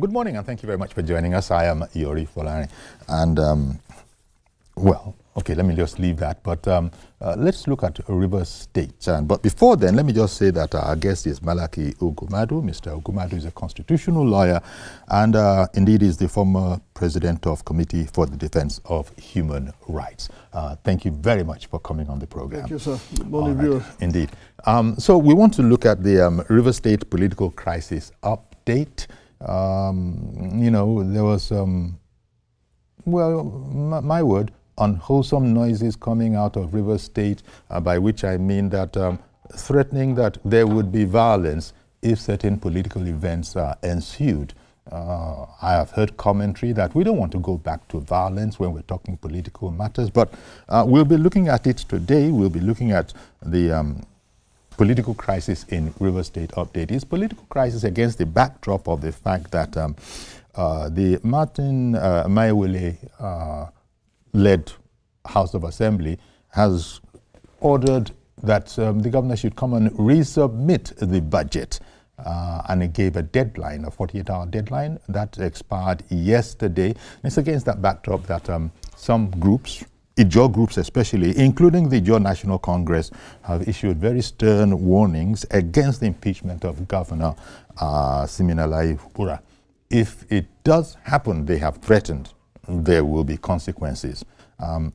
Good morning, and thank you very much for joining us. I am Yori Folani, and well, okay, let me just leave that. But let's look at Rivers State. But before then, let me just say that our guest is Malachy Ugwummadu. Mr. Ugwummadu is a constitutional lawyer, and indeed is the former president of Committee for the Defense of Human Rights. Thank you very much for coming on the program. Thank you, sir. Good morning, viewers. Indeed. So we want to look at the Rivers State political crisis update. You know, there was, well, my word, unwholesome noises coming out of Rivers State, by which I mean that threatening that there would be violence if certain political events ensued. I have heard commentary that we don't want to go back to violence when we're talking political matters, but we'll be looking at it today. We'll be looking at the political crisis in Rivers State update. It's political crisis against the backdrop of the fact that the Martin Maiwele led House of Assembly has ordered that the governor should come and resubmit the budget. And it gave a deadline, a 48-hour deadline, that expired yesterday. And it's against that backdrop that some groups, Ijaw groups especially, including the Ijaw National Congress, have issued very stern warnings against the impeachment of Governor Siminalayi Fubara. If it does happen, they have threatened, there will be consequences.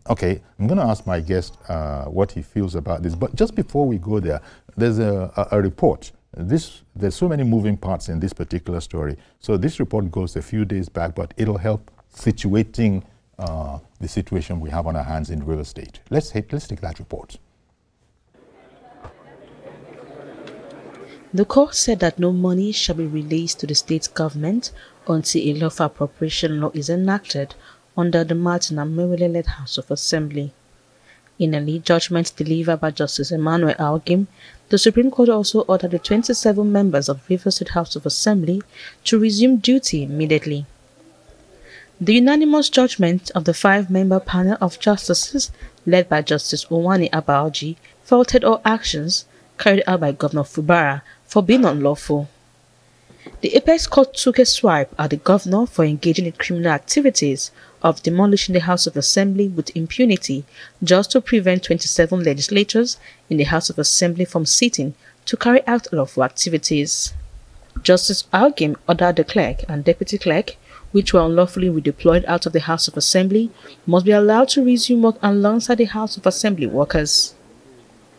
Okay, I'm going to ask my guest what he feels about this. But just before we go there, there's a report. There's so many moving parts in this particular story. So this report goes a few days back, but it'll help situating the situation we have on our hands in Rivers State. Let's take that report. The court said that no money shall be released to the state government until a law for appropriation law is enacted under the Martin Maiwele-led House of Assembly. In a lead judgment delivered by Justice Emmanuel Alguim, the Supreme Court also ordered the 27 members of Rivers State House of Assembly to resume duty immediately. The unanimous judgment of the 5-member panel of justices, led by Justice Owani Abaoji, faulted all actions carried out by Governor Fubara for being unlawful. The Apex Court took a swipe at the governor for engaging in criminal activities of demolishing the House of Assembly with impunity just to prevent 27 legislators in the House of Assembly from sitting to carry out lawful activities. Justice Alguim ordered the clerk and deputy clerk, which were unlawfully redeployed out of the House of Assembly, must be allowed to resume work alongside the House of Assembly workers.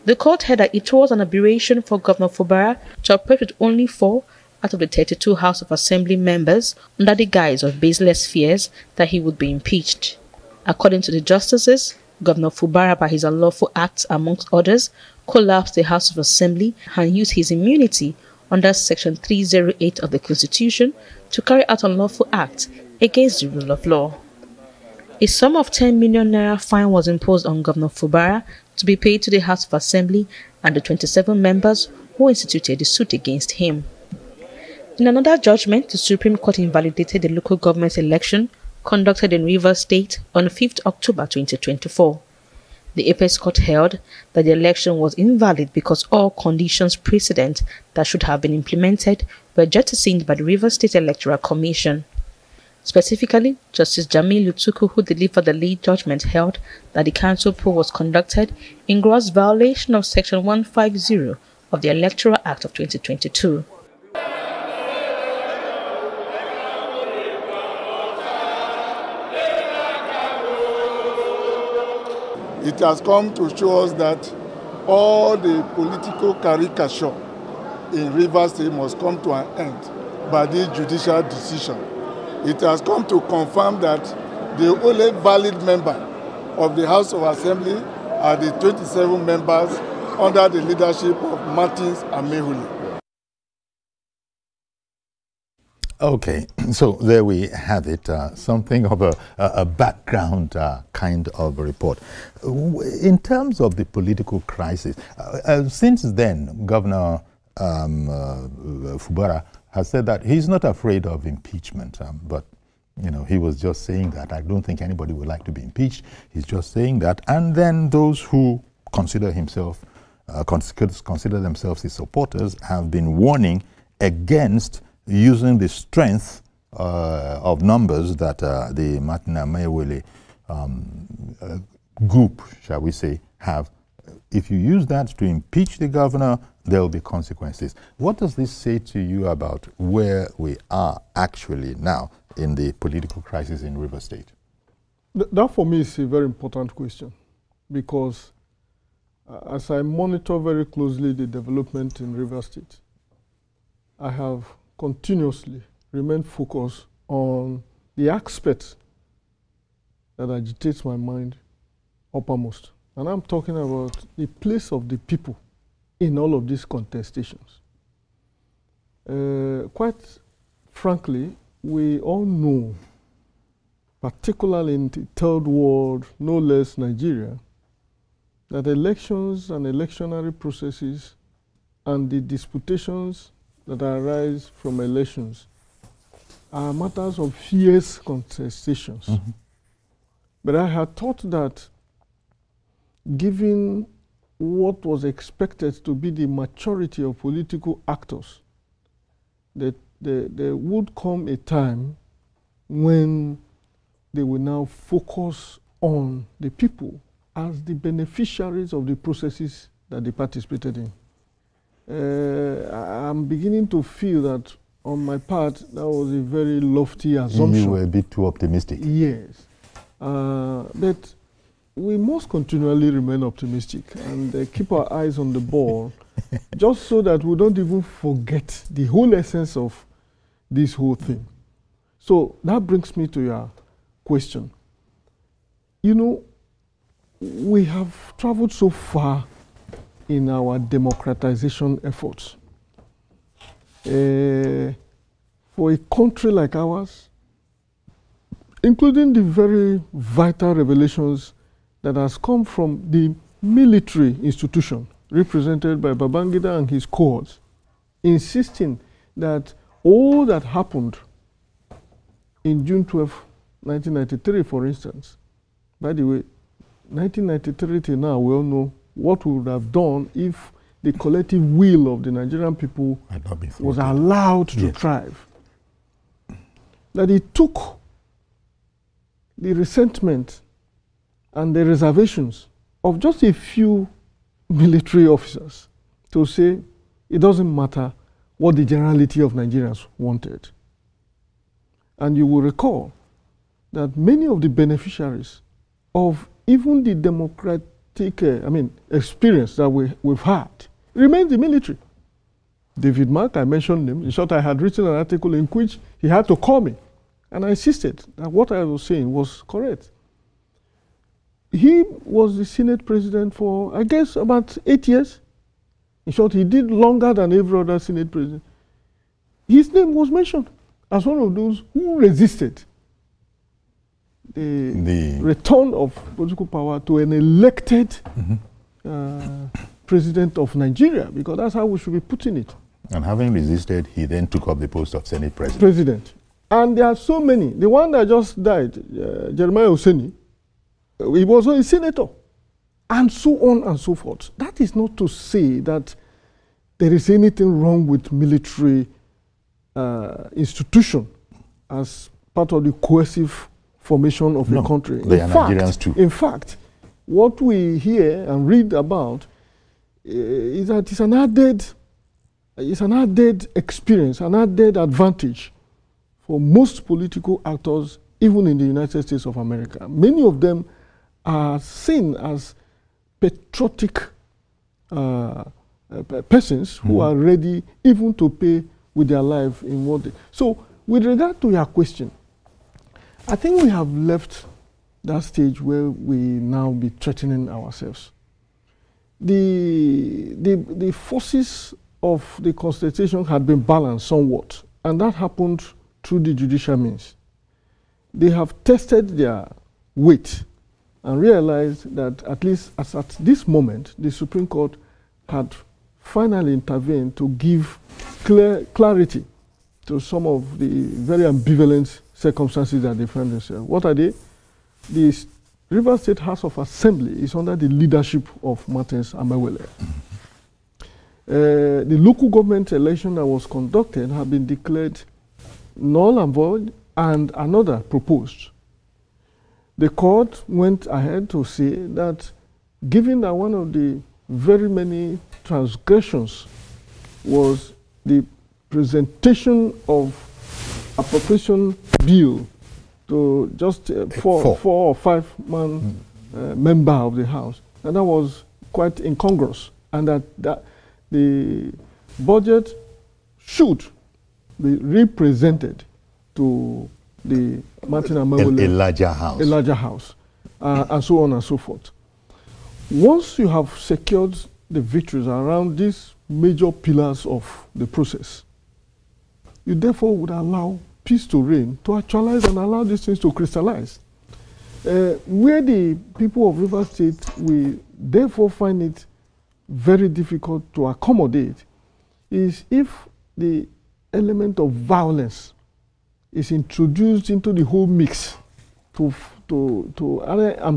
The court held that it was an aberration for Governor Fubara to operate with only 4 out of the 32 House of Assembly members under the guise of baseless fears that he would be impeached. According to the justices, Governor Fubara, by his unlawful acts amongst others, collapsed the House of Assembly and used his immunity under Section 308 of the Constitution to carry out unlawful acts against the rule of law. A sum of 10 million naira fine was imposed on Governor Fubara to be paid to the House of Assembly and the 27 members who instituted the suit against him. In another judgment, the Supreme Court invalidated the local government election conducted in Rivers State on 5th October 2024. The Apex Court held that the election was invalid because all conditions precedent that should have been implemented were jettisoned by the Rivers State Electoral Commission. Specifically, Justice Jamil Utuku, who delivered the lead judgment, held that the council poll was conducted in gross violation of Section 150 of the Electoral Act of 2022. It has come to show us that all the political caricature in Rivers State must come to an end by this judicial decision. It has come to confirm that the only valid member of the House of Assembly are the 27 members under the leadership of Martins and Maiwele. Okay, so there we have it, something of a background kind of report. In terms of the political crisis, since then, Governor Fubara has said that he's not afraid of impeachment, but you know, he was just saying that. I don't think anybody would like to be impeached. He's just saying that. And then those who consider themselves his supporters have been warning against using the strength of numbers that the Martin Amaewhule group, shall we say, have, if you use that to impeach the governor, there will be consequences. What does this say to you about where we are actually now in the political crisis in Rivers State? That for me is a very important question, because as I monitor very closely the development in Rivers State, I have continuously remained focused on the aspects that agitates my mind uppermost. And I'm talking about the place of the people in all of these contestations. Quite frankly, we all know, particularly in the third world, no less Nigeria, that elections and electionary processes and the disputations that arise from elections are matters of fierce contestations. Mm-hmm. But I had thought that given what was expected to be the maturity of political actors, that there would come a time when they will now focus on the people as the beneficiaries of the processes that they participated in. I'm beginning to feel that on my part, that was a very lofty assumption. You were a bit too optimistic. Yes. But we must continually remain optimistic and keep our eyes on the ball, just so that we don't even forget the whole essence of this whole thing. So that brings me to your question. You know, we have traveled so far in our democratization efforts. For a country like ours, including the very vital revelations that has come from the military institution represented by Babangida and his cohorts, insisting that all that happened in June 12, 1993, for instance, by the way, 1993 till now, we all know what we would have done if the collective will of the Nigerian people was allowed to thrive. That it took the resentment and the reservations of just a few military officers to say it doesn't matter what the generality of Nigerians wanted. And you will recall that many of the beneficiaries of even the democratic experience that we've had remains the military. David Mark, I mentioned him. In short, I had written an article in which he had to call me, and I insisted that what I was saying was correct. He was the Senate president for, I guess, about 8 years. In short, he did longer than every other Senate president. His name was mentioned as one of those who resisted the return of political power to an elected president of Nigeria, because that's how we should be putting it. And having resisted, he then took up the post of Senate president. And there are so many. The one that just died, Jeremiah Oseni, he was a senator, and so on and so forth. That is not to say that there is anything wrong with military institution as part of the cohesive formation of a country. They are Nigerians too. In fact, what we hear and read about is that it's an added experience, an added advantage for most political actors, even in the United States of America. Many of them are seen as patriotic persons who are ready even to pay with their life in what they... So, with regard to your question, I think we have left that stage where we now be threatening ourselves. The forces of the Constitution had been balanced somewhat, and that happened through the judicial means. They have tested their weight and realized that at least as at this moment, the Supreme Court had finally intervened to give clarity to some of the very ambivalent circumstances that they find themselves. What are they? The Rivers State House of Assembly is under the leadership of Martin Amaewhule. The local government election that was conducted have been declared null and void, and another proposed. The court went ahead to say that given that one of the very many transgressions was the presentation of appropriation bill to just four or five man member of the House, and that was quite incongruous, and that the budget should be represented to the Martin Amewole, a larger house. A larger house, and so on and so forth. Once you have secured the victories around these major pillars of the process, you therefore would allow peace to reign, to actualize and allow these things to crystallize. Where the people of Rivers State will therefore find it very difficult to accommodate is if the element of violence is introduced into the whole mix to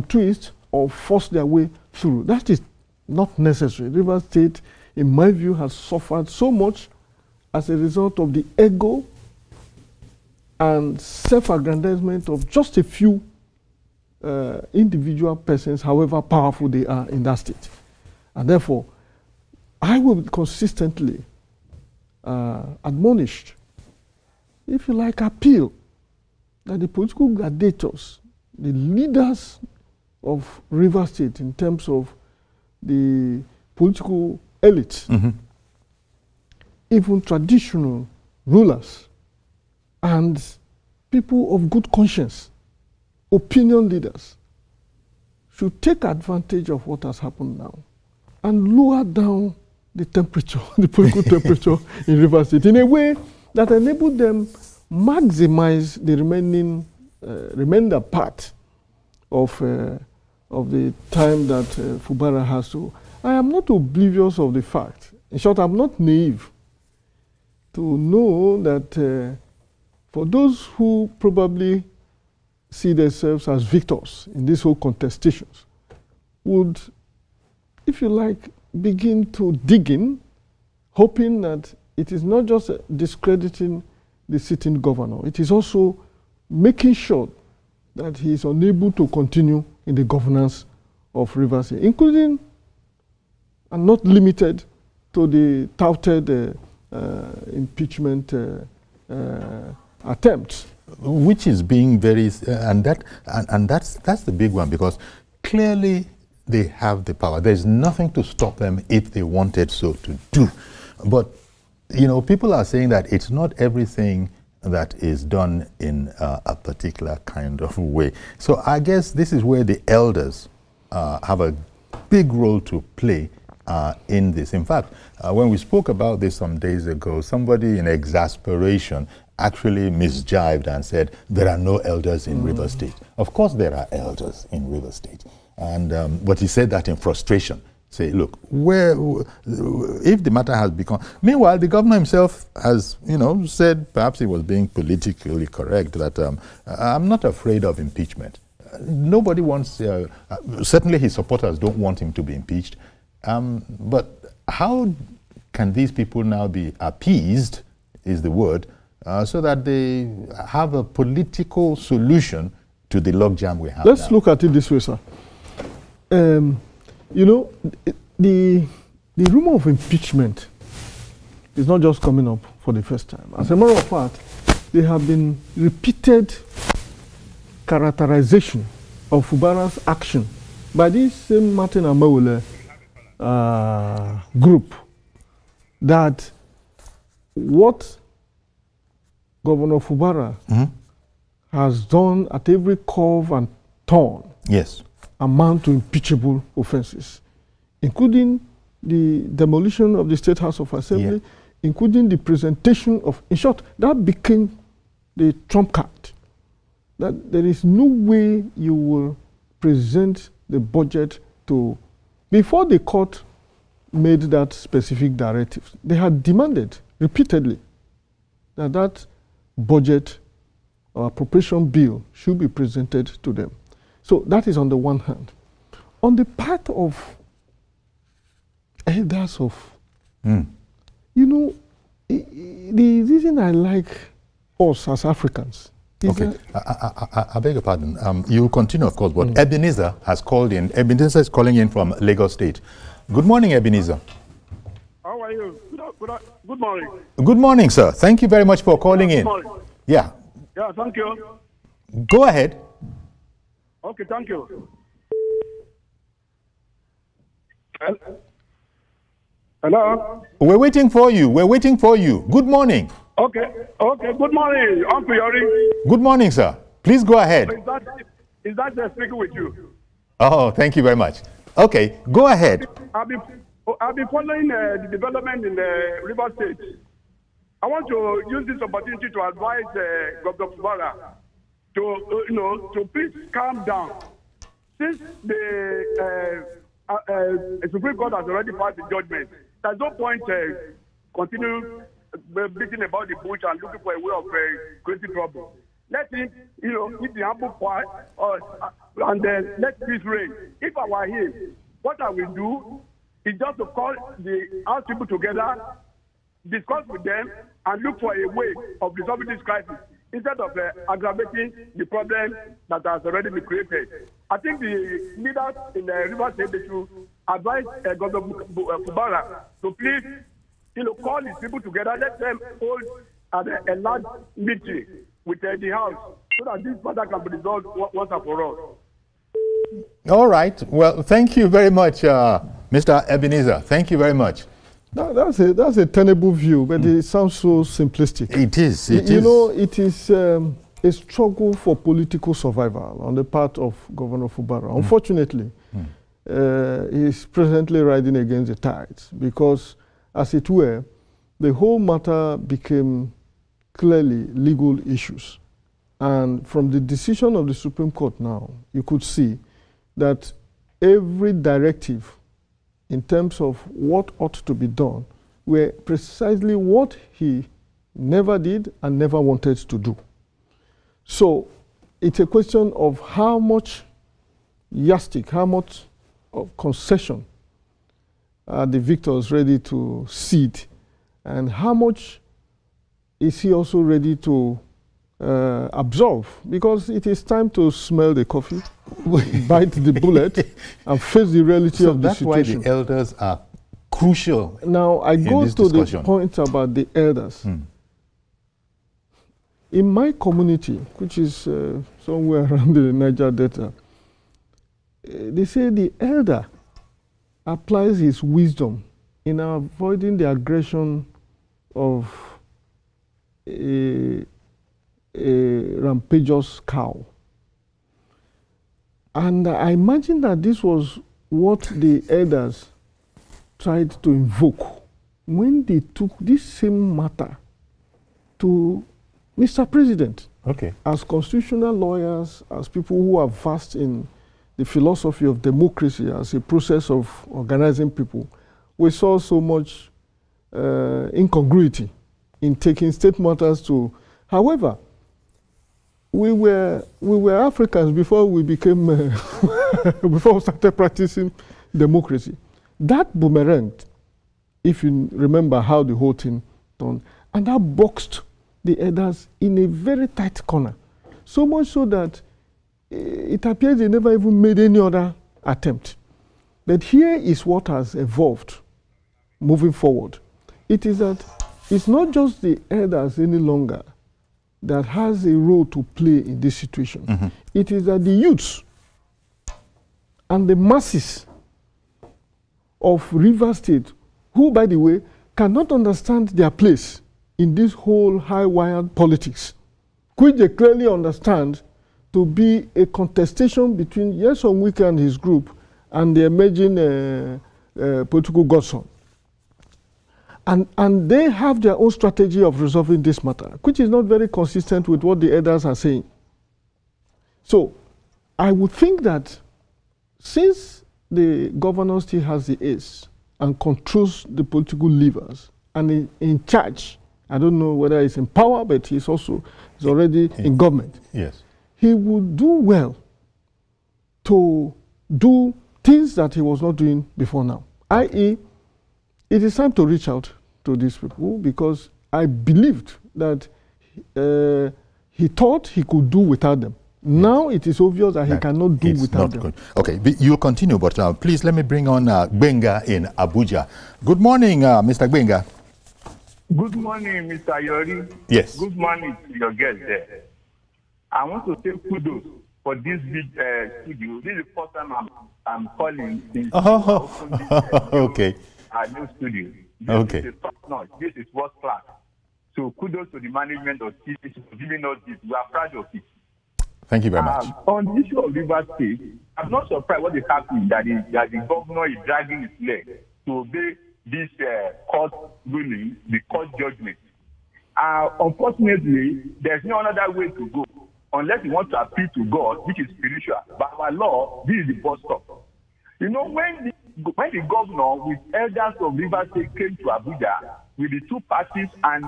twist or force their way through. That is not necessary. Rivers State, in my view, has suffered so much as a result of the ego and self-aggrandizement of just a few individual persons, however powerful they are in that state. And therefore, I will consistently admonish, if you like, appeal that the political gladiators, the leaders of Rivers State in terms of the political elite, even traditional rulers, and people of good conscience, opinion leaders, should take advantage of what has happened now and lower down the temperature, the political temperature in Rivers State in a way that enabled them maximize the remainder part of the time that Fubara has to. I am not oblivious of the fact. In short, I'm not naive to know that for those who probably see themselves as victors in this whole contestations would, if you like, begin to dig in, hoping that it is not just discrediting the sitting governor, it is also making sure that he is unable to continue in the governance of Rivers State, including and not limited to the touted impeachment attempts. Which is being very, and that's the big one, because clearly they have the power. There's nothing to stop them if they wanted so to do. But, you know, people are saying that it's not everything that is done in a particular kind of way. So I guess this is where the elders have a big role to play in this. In fact, when we spoke about this some days ago, somebody in exasperation actually misjived and said, there are no elders in Rivers State. Of course there are elders in Rivers State. And, but he said that in frustration. Say, look, if the matter has become... Meanwhile, the governor himself has, you know, said, perhaps he was being politically correct, that I'm not afraid of impeachment. Nobody wants... certainly his supporters don't want him to be impeached. But how can these people now be appeased, is the word, so that they have a political solution to the logjam we have Let's now? look at it this way, sir. You know, the rumor of impeachment is not just coming up for the first time. As a matter of fact, there have been repeated characterization of Fubara's action by this same Martin Amewole group, that what Governor Fubara has done at every curve and turn, yes, amount to impeachable offenses, including the demolition of the State House of Assembly, including the presentation of, in short, that became the trump card. That there is no way you will present the budget to, before the court made that specific directive, they had demanded repeatedly that that budget or appropriation bill should be presented to them. So that is on the one hand. On the part of elders of, you know, the reason I like us as Africans. Okay, I beg your pardon. You'll continue, of course, but Ebenezer has called in. Ebenezer is calling in from Lagos State. Good morning, Ebenezer. How are you? Good morning. Good morning, sir. Thank you very much for calling in. Good morning. Yeah. Yeah, thank you. Go ahead. Okay, thank you. Hello? We're waiting for you. We're waiting for you. Good morning. Okay, good morning, Uncle Yori. Good morning, sir. Please go ahead. Is that speaking with you? Oh, thank you very much. Okay, go ahead. I've been following the development in the River State. I want to use this opportunity to advise Governor Fubara to please calm down. Since the Supreme Court has already passed the judgment, there's no point continue beating about the bush and looking for a way of creating trouble. Let him, eat the apple pie and then let peace reign. If I were him, what I will do is just to call the house people together, discuss with them, and look for a way of resolving this crisis instead of aggravating the problem that has already been created. I think the leaders in the River State, they should advise Governor Fubara to please call his people together, let them hold a large meeting with the house so that this matter can be resolved once and for all. All right. Well, thank you very much, Mr. Ebenezer. Thank you very much. No, that's a tenable view, but it sounds so simplistic. It is. It is a struggle for political survival on the part of Governor Fubara. Unfortunately, he is presently riding against the tides because, as it were, the whole matter became clearly legal issues. And from the decision of the Supreme Court now, you could see that every directive in terms of what ought to be done were precisely what he never did and never wanted to do. So it's a question of how much yardstick, how much of concession are the victors ready to cede, and how much is he also ready to absorb, because it is time to smell the coffee, bite the bullet, and face the reality of the situation. That's why the elders are crucial. Now, I go to the point about the elders. In my community, which is somewhere around the Niger Delta, they say the elder applies his wisdom in avoiding the aggression of a rampageous cow. And I imagine that this was what the elders tried to invoke when they took this same matter to Mr. President. Okay. As constitutional lawyers, as people who are versed in the philosophy of democracy as a process of organizing people, we saw so much incongruity in taking state matters to. However, we were Africans before we became before we started practicing democracy. That boomeranged, if you remember how the whole thing done, and that boxed the elders in a very tight corner, so much so that it appears they never even made any other attempt. But here is what has evolved moving forward. It is that it's not just the elders any longer that has a role to play in this situation. It is that the youths and the masses of River State, who, by the way, cannot understand their place in this whole high-wired politics, which they clearly understand to be a contestation between Nyesom Wike and his group and the emerging political godson. And they have their own strategy of resolving this matter, which is not very consistent with what the elders are saying. So I would think that since the governor still has the ace and controls the political levers and in charge, I don't know whether he's in power, but he's already in government. Yes. He would do well to do things that he was not doing before now, i.e., it is time to reach out to these people, because I believed that he thought he could do without them. Now it is obvious that he cannot do without them. Good. Okay, you'll continue, but please let me bring on Gbenga in Abuja. Good morning, Mr. Gbenga. Good morning, Mr. Yori. Yes. Good morning to your guest there. I want to say kudos for this big studio. This is the first time I'm calling since okay. New studio. Okay. This is top notch. This is world class. So kudos to the management of TVC for giving us this. We are proud of it. Thank you very much. On the issue of Rivers State, I'm not surprised what is happening, that the governor is dragging his leg to obey this court ruling, the court judgment. Unfortunately, there's no other way to go unless you want to appeal to God, which is spiritual. By our law, this is the first stop. You know, when the governor with elders of Rivers State came to Abuja with the two parties and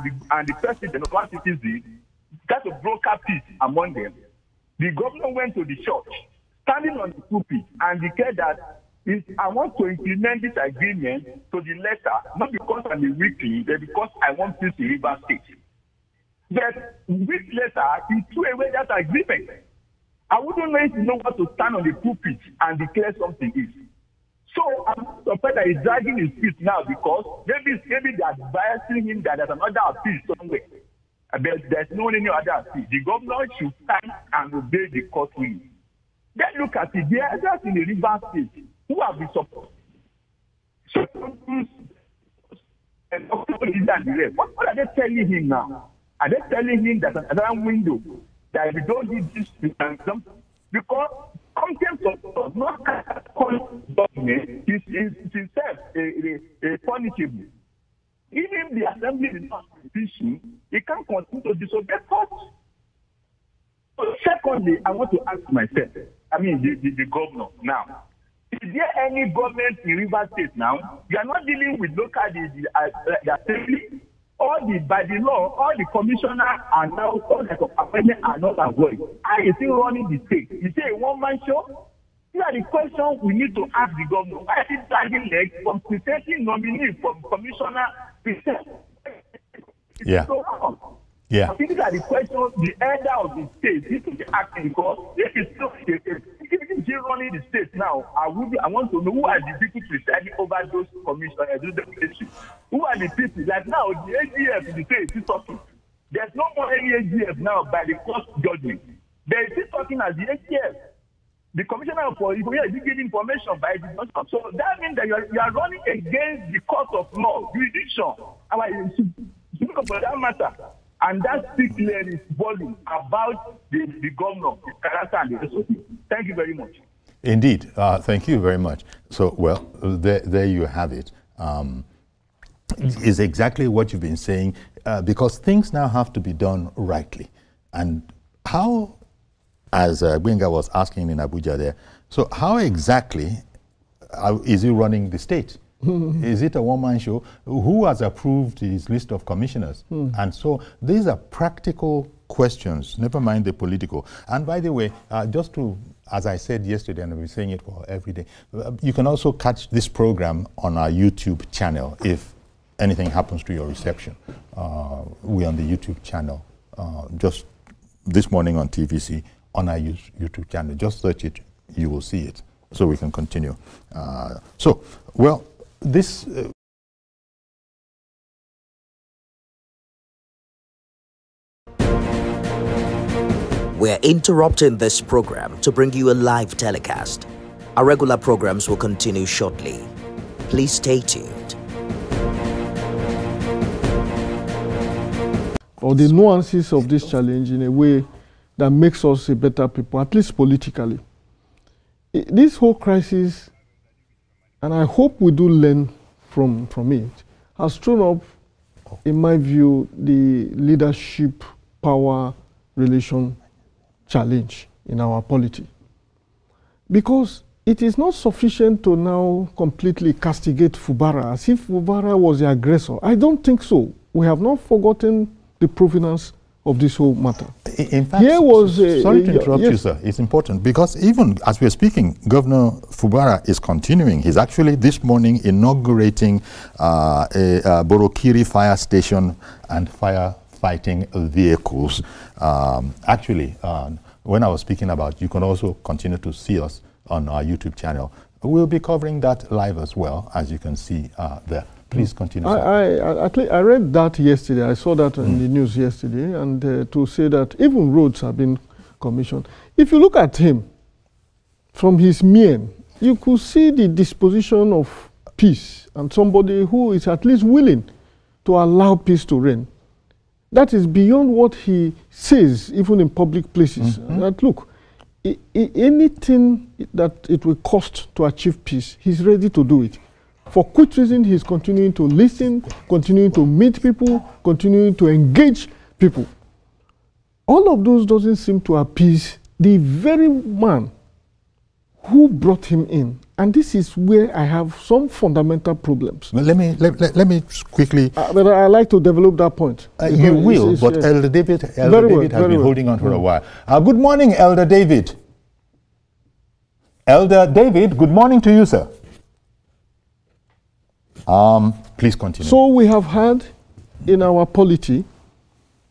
the president of one citizen, that's a broker peace among them. The governor went to the church, standing on the pulpit, and declared that I want to implement this agreement to the letter, not because I'm a weakling, but because I want peace in Rivers State. But weeks later, he threw away that agreement. I wouldn't know if you know what to stand on the pulpit and declare something is. So I'm surprised that he's dragging his feet now because maybe they're advising him that there's another appeal somewhere. There's no any other appeal. The governor should stand and obey the court ruling. Then look at it. The others in the Rivers State who have been supported. So, what are they telling him now? Are they telling him that another window that if you don't do this, you can come? Because contempt of not government is itself a punishable. Even if the assembly is not sufficient, it can't continue to disobey court. So secondly, I want to ask myself, the governor now, is there any government in Rivers State now? You are not dealing with local the assembly, by the law, all the commissioners are now, all the appointments are not avoided. How is he running the state? Is it a one-man show? These are the questions we need to ask the governor. Why is he dragging legs from presenting nominee from commissioner present? Yeah. So wrong. Yeah. I think these are the questions the elder of the state needs to be asking, because if it's still running the state now, I want to know who are the people presiding over those commissioners, who are the people. Like now, the AGF in the state is talking. There's no more any AGF now by the court judgment. They are still talking as the AGF. The commissioner for information is giving information by the judgment. So that means that you are running against the court of law, jurisdiction. For that matter. And that speaks clearly volume about the governor, his character, and the rest of it. Thank you very much. Indeed. Thank you very much. So, well, there you have it. Is exactly what you've been saying, because things now have to be done rightly. And how, as Gbenga was asking in Abuja there, so how exactly is he running the state? Is it a one-man show? Who has approved his list of commissioners? And so these are practical questions, never mind the political. And by the way, just to, as I said yesterday, and I've been saying it for every day, you can also catch this program on our YouTube channel if anything happens to your reception. We're on the YouTube channel, just this morning on TVC, on our YouTube channel. Just search it, you will see it, so we can continue. Well, this We're interrupting this program to bring you a live telecast. Our regular programs will continue shortly. Please stay tuned. Or the nuances of this challenge in a way that makes us a better people, at least politically. This whole crisis, and I hope we do learn from it, has thrown up, in my view, the leadership power relation challenge in our polity. Because it is not sufficient to now completely castigate Fubara as if Fubara was the aggressor. I don't think so. We have not forgotten the provenance of this whole matter. In fact, sorry to interrupt you, sir. It's important because even as we're speaking, Governor Fubara is continuing. He's actually this morning inaugurating a Borokiri fire station and fire fighting vehicles. Actually, when I was speaking about, you can also continue to see us on our YouTube channel. We'll be covering that live as well, as you can see there. Please continue. I read that yesterday. I saw that in the news yesterday, and to say that even roads have been commissioned. If you look at him, from his mien, you could see the disposition of peace and somebody who is at least willing to allow peace to reign. That is beyond what he says, even in public places. That look, anything that it will cost to achieve peace, he's ready to do it. For which reason he's continuing to listen, continuing to meet people, continuing to engage people. All of those doesn't seem to appease the very man who brought him in. And this is where I have some fundamental problems. Well, let me quickly. But I like to develop that point. You will, but yes. Elder David has been holding on for a while. Good morning, Elder David. Elder David, good morning to you, sir. Please continue. So we have had in our polity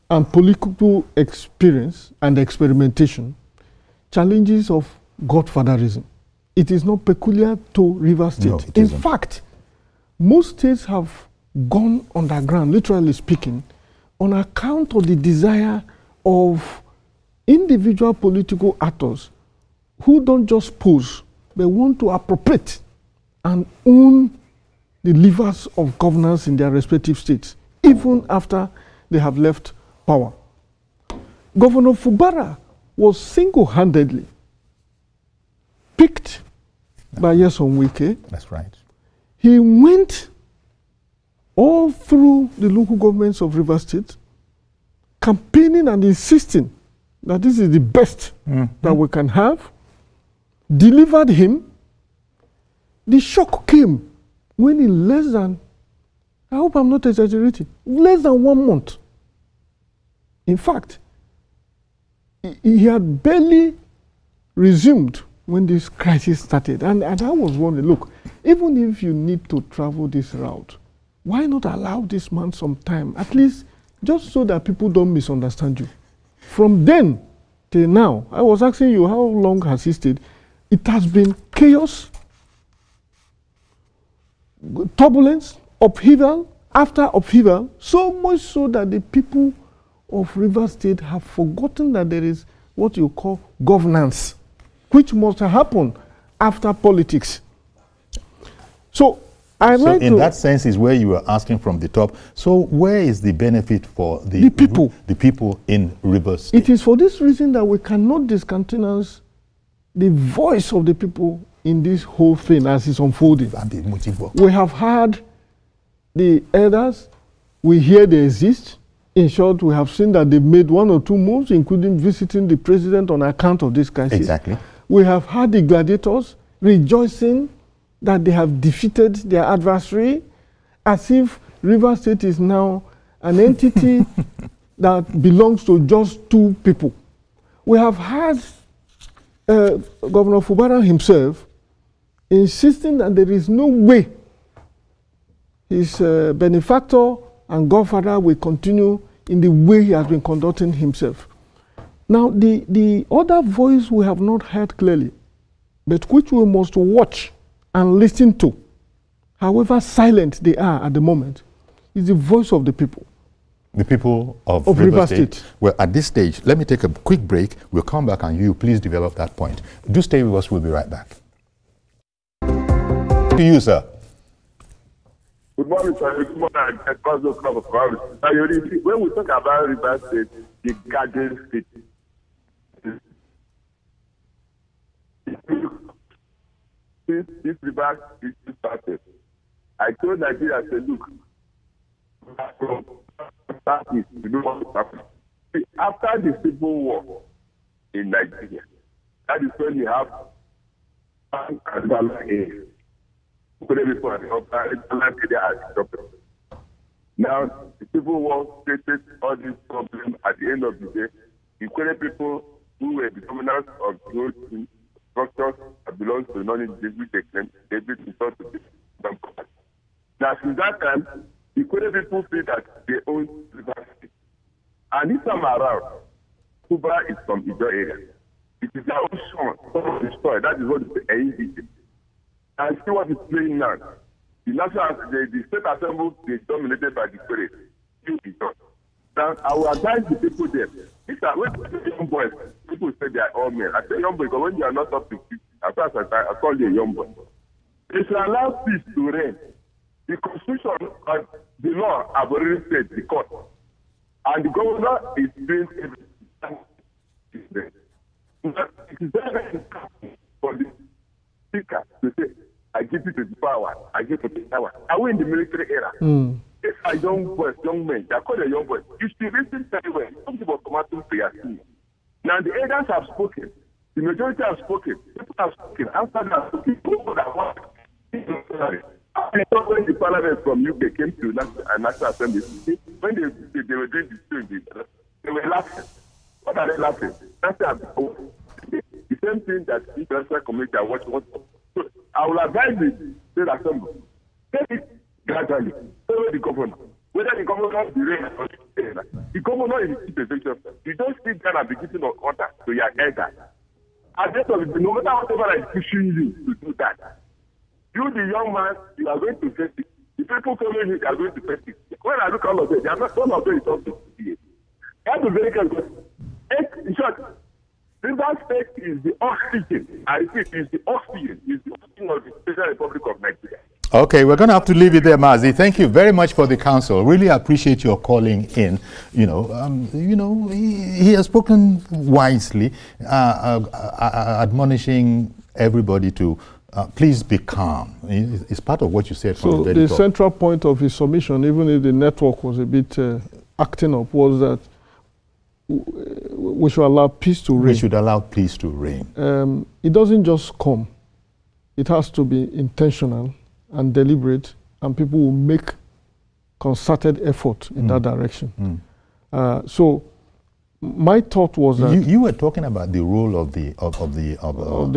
and political experience and experimentation challenges of godfatherism. It is not peculiar to Rivers State. No, in fact, most states have gone underground, literally speaking, on account of the desire of individual political actors who don't just pose, but want to appropriate and own the levers of governance in their respective states, even after they have left power. Governor Fubara was single-handedly picked by Nyesom Wike. That's right. He went all through the local governments of Rivers State, campaigning and insisting that this is the best that we can have, delivered him. The shock came when in less than, I hope I'm not exaggerating, less than 1 month. In fact, he had barely resumed when this crisis started. And I was wondering, look, even if you need to travel this route, why not allow this man some time, at least just so that people don't misunderstand you? From then till now, I was asking you how long has he stayed. It has been chaos, turbulence, upheaval after upheaval, so much so that the people of Rivers State have forgotten that there is what you call governance, which must happen after politics. So in that sense is where you were asking from the top. So where is the benefit for the people? The people in Rivers State? It is for this reason that we cannot discountenance the voice of the people in this whole thing as it's unfolding. We have had the elders, we hear they exist. In short, we have seen that they've made 1 or 2 moves, including visiting the president on account of this crisis. Exactly. We have had the gladiators rejoicing that they have defeated their adversary, as if Rivers State is now an entity that belongs to just 2 people. We have had Governor Fubara himself insisting that there is no way his benefactor and godfather will continue in the way he has been conducting himself. Now, the other voice we have not heard clearly, but which we must watch and listen to, however silent they are at the moment, is the voice of the people. The people of Rivers State. Well, at this stage, let me take a quick break. We'll come back and you please develop that point. Do stay with us. We'll be right back. To you, sir. Good morning, sir. Good morning. When we talk about Rivers State, the garden state, this Rivers is started. I told Nigeria, I said, look, after the civil war in Nigeria, that is when you have now, the civil war created all these problems at the end of the day. Equated people who were the dominants of those structures that belong to non-individual extent, they did resort to this. Now, since that time, equated people feel that they own Rivers State. And this time around, Cuba is from Ijo area. It is their own son, someone destroyed. That is what the AED. And see what is playing now. The state assembly is dominated by the spirit. Now, I will advise the people there. These are when young boys, people say they are all men. I say young boy because when you are not up to 50, at first I call you a young boy. They should allow peace to reign. The constitution and the law have already said the court. And the governor is doing everything. It is very important for the speaker to say, I give you 24 hours, I give you 20 hours. Are we in the military era? If a young boy, young men, they are called a young boy, you should listen very well. Some people come out to prayer. Now the elders have spoken, the majority have spoken, people have spoken, after they have spoken, people that want when the parliament from UK came to National Assembly, when they were doing this, they were laughing. What are they laughing? That's the same thing that the international community are watching. So I will advise the state assembly, take it gradually, follow the governor. Whether the governor is the governor is the chief executive. You don't sit down and be giving an order to your elder. At the end of it, no matter whatever is pushing you to do that, you, the young man, you are going to face it. The people following you are going to face it. When I look at all of them, they are not all of them is up to CDH. That's a very good question. In short, Rivers State is the oxygen. I repeat, is the oxygen. Is the oxygen of the Federal Republic of Nigeria. Okay, we're going to have to leave it there, Mazi. Thank you very much for the counsel. Really appreciate your calling in. He has spoken wisely, admonishing everybody to please be calm. It's part of what you said. So the central point of his submission, even if the network was a bit acting up, was that we should allow peace to reign. We should allow peace to reign. It doesn't just come. It has to be intentional and deliberate, and people will make concerted effort in that direction. So my thought was that you were talking about the role of the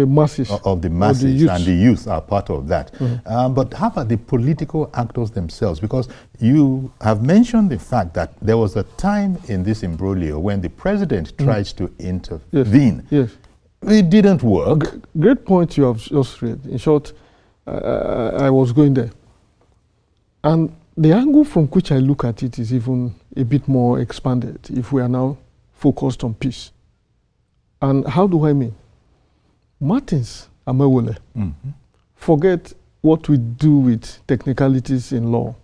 masses, and the youth are part of that. But how about the political actors themselves? Because you have mentioned the fact that there was a time in this imbroglio when the president tried to intervene. Yes. It didn't work. Great point you have just read. In short, I was going there. And the angle from which I look at it is even a bit more expanded if we are now focused on peace. And how do I mean? Martins Amewole, forget what we do with technicalities in law.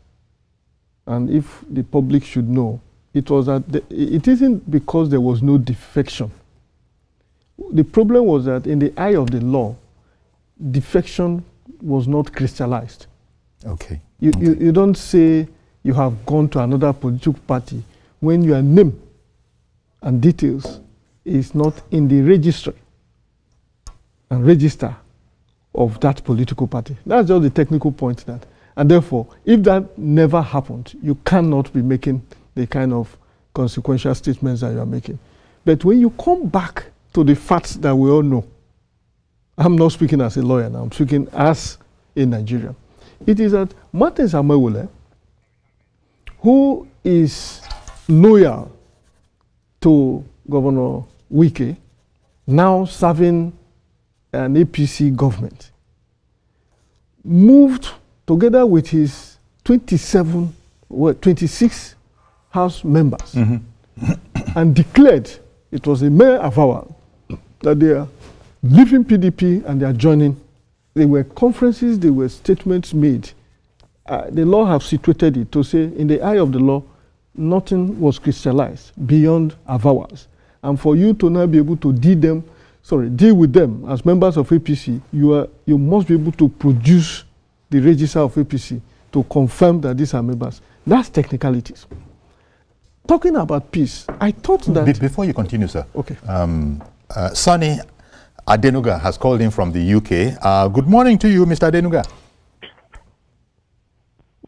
And if the public should know, it was that it isn't because there was no defection. The problem was that in the eye of the law, defection was not crystallized. Okay. You don't say you have gone to another political party when your name and details is not in the register of that political party. That's just the technical point that. And therefore, if that never happened, you cannot be making the kind of consequential statements that you are making. But when you come back to the facts that we all know, I'm not speaking as a lawyer now, I'm speaking as a Nigerian. It is that Martins Amewole, who is loyal to Governor Wike, now serving an APC government, moved together with his 26 House members and declared, it was a mere avowal, that they are leaving PDP and they are joining. There were conferences, there were statements made. The law have situated it to say, in the eye of the law, nothing was crystallized beyond avowals. And for you to now be able to deal with them as members of APC, you must be able to produce the register of APC to confirm that these are members. That's technicalities. Talking about peace, I thought that... Before you continue, sir. Okay. Sonny Adenuga has called in from the UK. Good morning to you, Mr. Adenuga.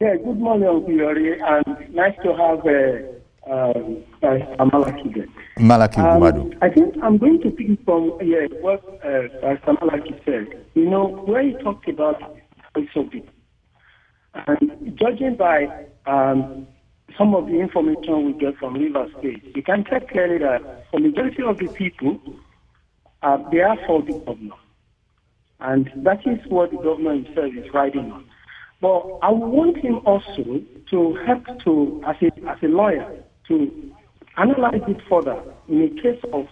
Yeah, good morning, Yori, and nice to have Malachy there. Malachy Ugwummadu. I think I'm going to pick from what Malachy said. You know, where he talked about SOB. And judging by some of the information we get from Rivers State, you can tell clearly that for majority of the people, they are for the governor. And that is what the governor himself is riding on. But I want him also to help to, as a lawyer, to analyze it further in a case of,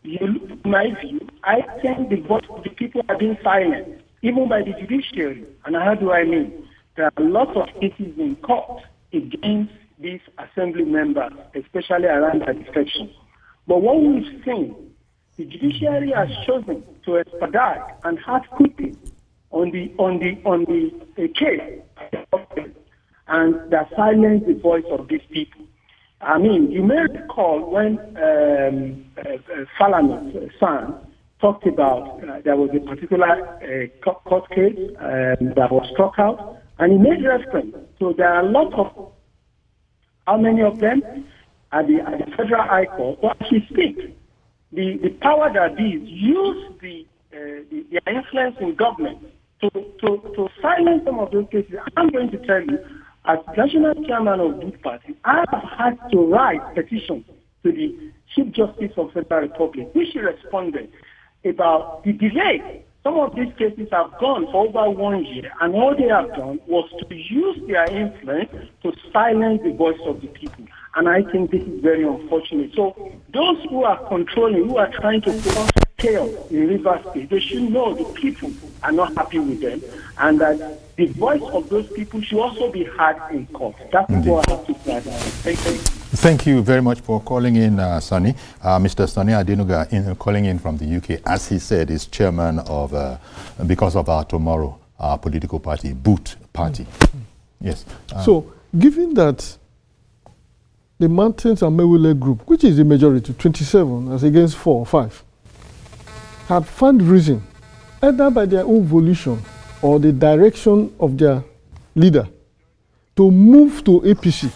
in my view, I think the voice of the people are being silenced, even by the judiciary. And how do I mean? There are lots of cases in court against these assembly members, especially around the defection. But what we've seen, the judiciary has chosen to expedite and act quickly on the case, and that silence the voice of these people. I mean, you may recall when Fala's son talked about there was a particular court case that was struck out, and he made reference. So there are a lot of, how many of them at the Federal High Court? But as we speak, the power that these use their influence in government to silence some of those cases. I'm going to tell you, as national chairman of this party, I have had to write petitions to the Chief Justice of the Federal Republic, which responded about the delay. Some of these cases have gone for over 1 year, and all they have done was to use their influence to silence the voice of the people. And I think this is very unfortunate. So those who are controlling, who are trying to cause chaos in Rivers State, they should know the people are not happy with them, and that the voice of those people should also be heard in court. That's what I have to say. Thank you. Thank you very much for calling in, Sonny. Mr. Sonny Adenuga, calling in from the UK, as he said, is chairman of, because of our tomorrow, our political party, Boot Party. Yes. So, given that the Mountains and Mewule group, which is the majority, 27 as against 4 or 5, had found reason, either by their own volition or the direction of their leader, to move to APC,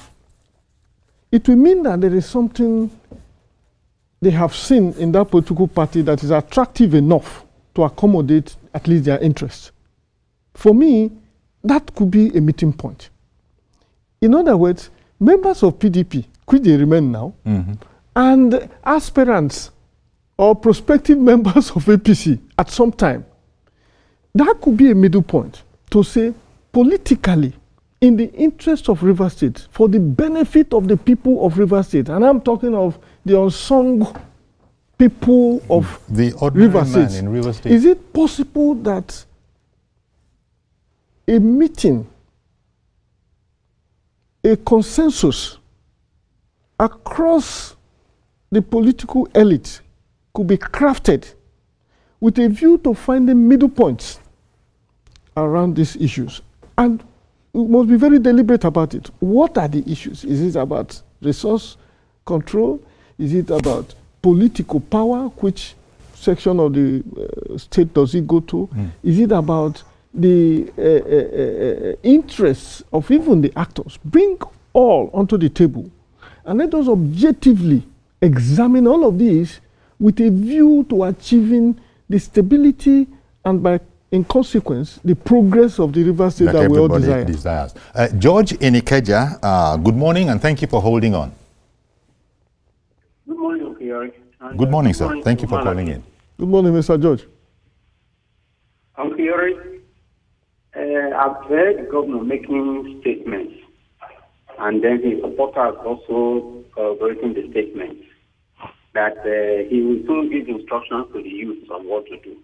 it will mean that there is something they have seen in that political party that is attractive enough to accommodate at least their interests. For me, that could be a meeting point. In other words, members of PDP, which they remain now, and aspirants or prospective members of APC at some time, that could be a middle point to say politically, in the interest of Rivers State, for the benefit of the people of Rivers State, and I'm talking of the unsung people of the ordinary Rivers man State. in Rivers State. Is it possible that a meeting, a consensus across the political elite could be crafted with a view to finding middle points around these issues? And we must be very deliberate about it. What are the issues? Is it about resource control? Is it about political power? Which section of the state does it go to? Is it about the interests of even the actors? Bring all onto the table and let us objectively examine all of these with a view to achieving the stability and, by in consequence, the progress of the Rivers State that we all desires. George in Ikeja, good morning and thank you for holding on. Good morning, Pierre. Good morning, sir. Thank you for calling in. Good morning, Mr. George. Pierre, I've heard the governor making statements, and then his supporters also corroborating the statements that he will soon give instructions to the youth on what to do.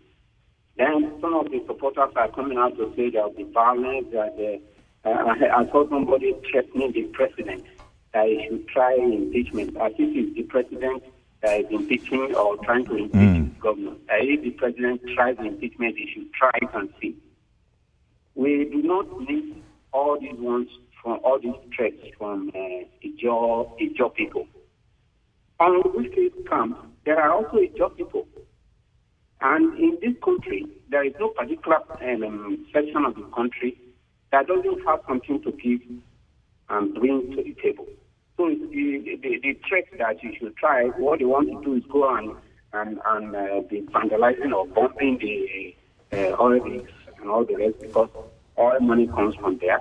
Then some of the supporters are coming out to say there will be violence. That I saw somebody threatening the president that he should try impeachment. As if it's the president that is impeaching or trying to impeach the governor. If the president tries impeachment, he should try it and see. We do not need all these ones from all these threats from Ijaw people. On which comes, there are also Ijaw people. And in this country, there is no particular section of the country that doesn't have something to give and bring to the table. So the threat that you should try, what they want to do is go and be vandalizing or bombing the oil rigs and all the rest, because oil money comes from there.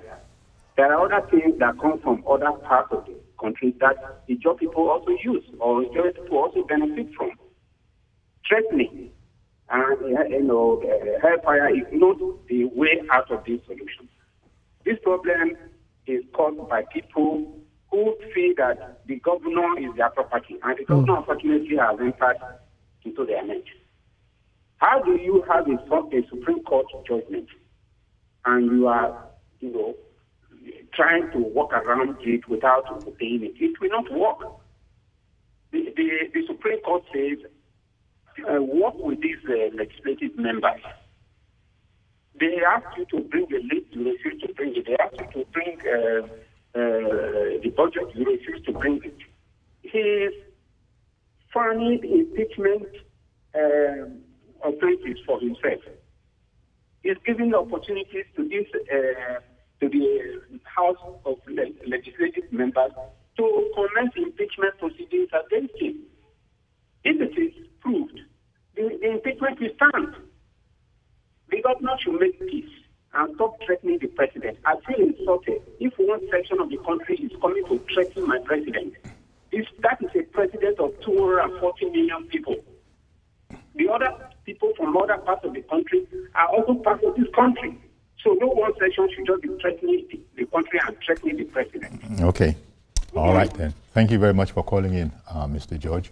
There are other things that come from other parts of the country that the job people also use or the job people also benefit from. Threatening and hellfire is not the way out of this solution. This problem is caused by people who feel that the governor is their property, and the governor unfortunately has entered into their net. How do you have a Supreme Court judgment and you are, trying to walk around it without obeying it? It will not work. The Supreme Court says, work with these legislative members. They ask you to bring the list, you refuse to bring it. They ask you to bring the budget, you refuse to bring it. He's finding impeachment authorities for himself. He's giving opportunities to this to the House of Legislative members to commence impeachment proceedings against him. If it is proved, the impeachment will stand. The governor should make peace and stop threatening the president. I feel insulted if one section of the country is coming to threaten my president. That is a president of 240 million people. The other people from other parts of the country are also part of this country. So no one section should just be threatening the country and threatening the president. Okay. All right then. Thank you very much for calling in, Mr. George.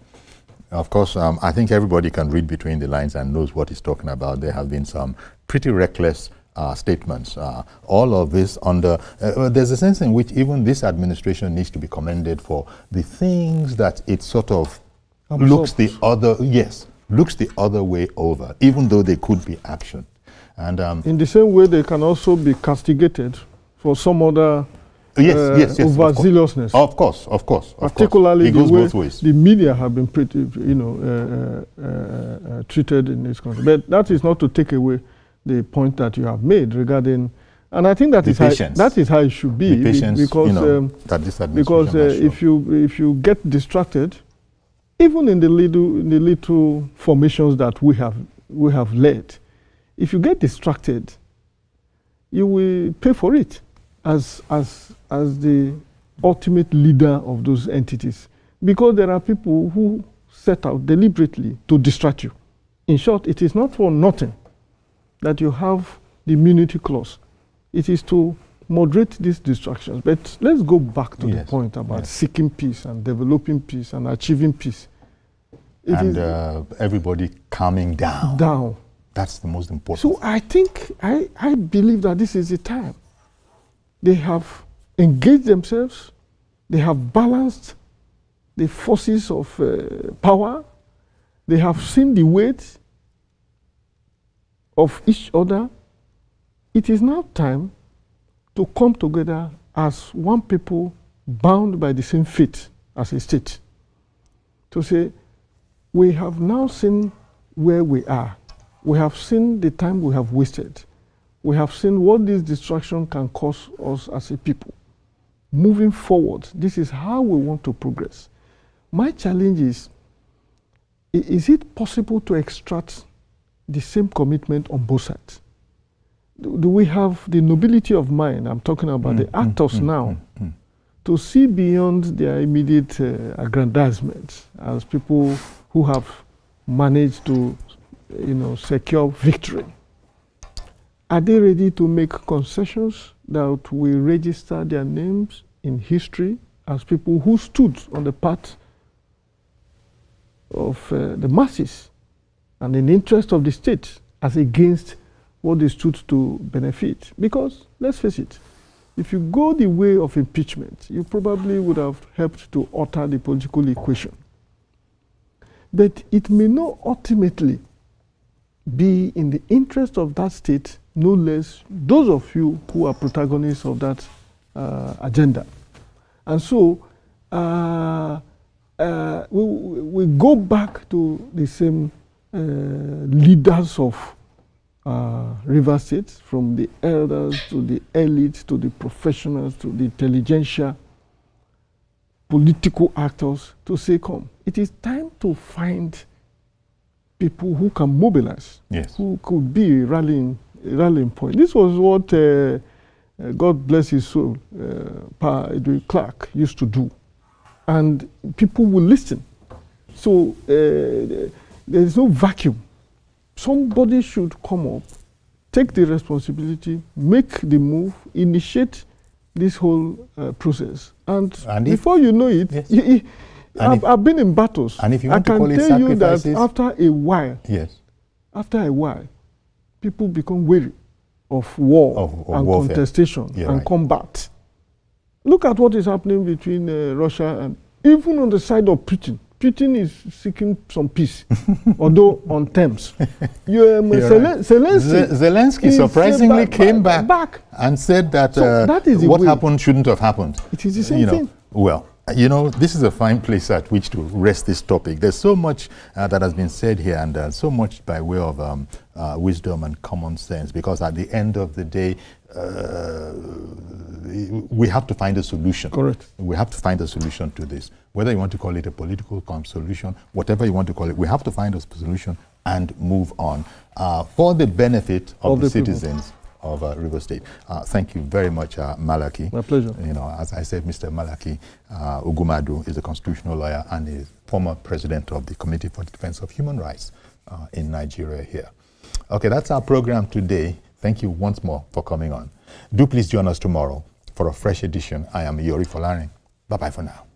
Of course, I think everybody can read between the lines and knows what he's talking about. There have been some pretty reckless statements. All of this under, there's a sense in which even this administration needs to be commended for the things that it sort of looks the other way over, even though they could be actioned. And in the same way, they can also be castigated for some other yes, overzealousness. Of course. Particularly it goes the way both ways. the media have been pretty, treated in this country. But that is not to take away the point that you have made regarding, and I think that is how it should be. The patience, because that this administration if you get distracted, even in the little formations that we have led, if you get distracted, you will pay for it as the ultimate leader of those entities, because there are people who set out deliberately to distract you. In short, it is not for nothing that you have the immunity clause. It is to moderate these distractions. But let's go back to the point about seeking peace and developing peace and achieving peace. Everybody calming down. That's the most important. So I think, I believe that this is the time. They have engaged themselves. They have balanced the forces of power. They have seen the weight of each other. It is now time to come together as one people bound by the same fate as a state. To say, we have now seen where we are. We have seen the time we have wasted. We have seen what this distraction can cause us as a people. Moving forward, this is how we want to progress. My challenge is it possible to extract the same commitment on both sides? Do we have the nobility of mind, I'm talking about the actors now, to see beyond their immediate aggrandizement as people who have managed to secure victory? Are they ready to make concessions that will register their names in history as people who stood on the path of the masses and in the interest of the state as against what they stood to benefit? Because, let's face it, if you go the way of impeachment, you probably would have helped to alter the political equation. But it may not ultimately be in the interest of that state, no less those of you who are protagonists of that agenda. And so we go back to the same leaders of River State, from the elders to the elite to the professionals to the intelligentsia, political actors, to say, come, it is time to find people who can mobilize, who could be a rallying point. This was what, God bless his soul, Clark used to do. And people will listen. So there is no vacuum. Somebody should come up, take the responsibility, make the move, initiate this whole process. And before you know it, yes. I've been in battles. And if you want I to call it can tell you that sacrifices, after a while, people become weary of war and warfare. Contestation and combat. Look at what is happening between Russia and, even on the side of Putin. Putin is seeking some peace, although on terms. Zelensky surprisingly came back and said that, what happened shouldn't have happened. It is the same thing. Well, you know, this is a fine place at which to rest this topic. There's so much that has been said here, and so much by way of wisdom and common sense, because at the end of the day, we have to find a solution. Correct. We have to find a solution to this. Whether you want to call it a political solution, whatever you want to call it, we have to find a solution and move on for the benefit of the citizens of River State. Thank you very much, Malachy. My pleasure. You know, as I said, Mr. Malachy Ugwummadu is a constitutional lawyer and is former president of the Committee for the Defense of Human Rights in Nigeria here. Okay, that's our program today. Thank you once more for coming on. Do please join us tomorrow for a fresh edition. I am Yori Folarin. Bye-bye for now.